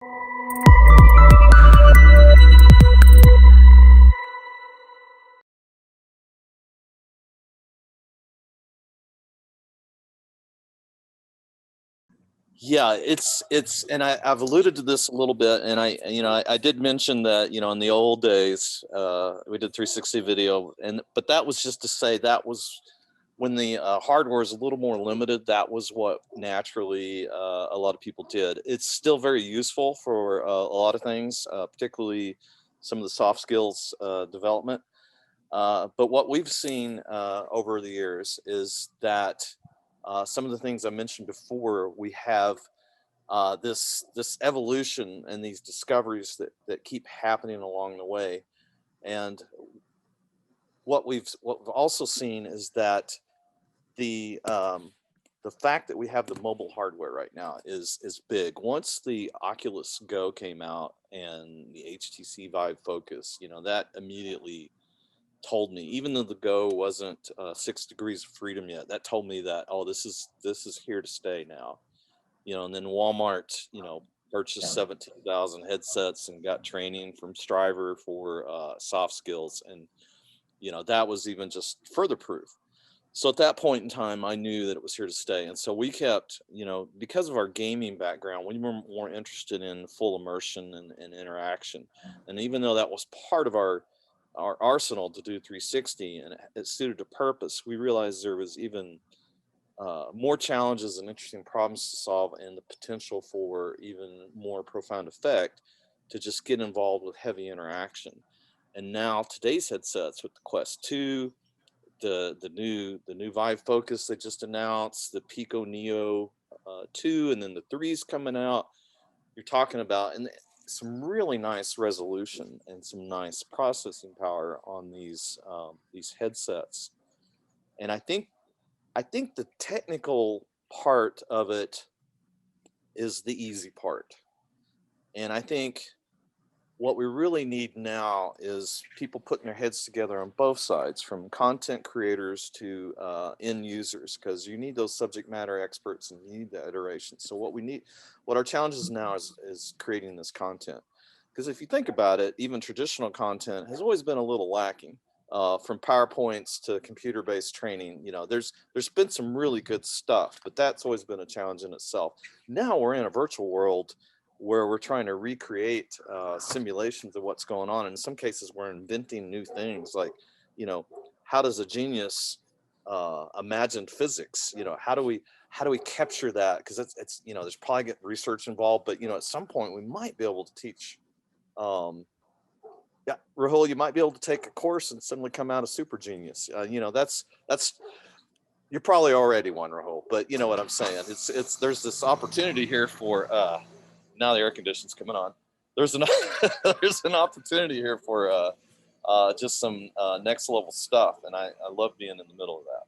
Yeah, and I've alluded to this a little bit, and I did mention that, in the old days, we did 360 video, but that was just to say that was when the hardware is a little more limited. That was what naturally a lot of people did. It's still very useful for a lot of things, particularly some of the soft skills development. But what we've seen over the years is that some of the things I mentioned before, we have this evolution and these discoveries that keep happening along the way. And what we've also seen is that the um, the fact that we have the mobile hardware right now is big. Once the Oculus Go came out and the HTC Vive Focus, that immediately told me, even though the Go wasn't 6 degrees of freedom yet, that told me that, oh, this is here to stay now. And then Walmart, purchased 17,000 headsets and got training from Striver for soft skills, and that was even just further proof. So at that point in time, I knew that it was here to stay, and so we kept, because of our gaming background, we were more interested in full immersion and interaction. And even though that was part of our arsenal to do 360, and it suited the purpose, we realized there was even more challenges and interesting problems to solve, and the potential for even more profound effect to just get involved with heavy interaction. And now today's headsets with the Quest 2, the new Vive Focus they just announced, the Pico Neo 2, and then the 3's coming out. You're talking about, and some really nice resolution and some nice processing power on these headsets. And I think the technical part of it is the easy part. And I think what we really need now is people putting their heads together on both sides, from content creators to end users, because you need those subject matter experts and you need the iteration. So what our challenge is now is creating this content. Because if you think about it, even traditional content has always been a little lacking. From PowerPoints to computer-based training, there's been some really good stuff, but that's always been a challenge in itself. Now we're in a virtual world where we're trying to recreate simulations of what's going on. In some cases, we're inventing new things, like, you know, how does a genius imagine physics? How do we capture that? Because it's there's probably get research involved, but at some point we might be able to teach. Um, yeah, Rahul, you might be able to take a course and suddenly come out a super genius. That's you're probably already one, Rahul, but you know what I'm saying. It's there's this opportunity here for now the air conditioning's coming on. There's an there's an opportunity here for just some next level stuff, and I love being in the middle of that.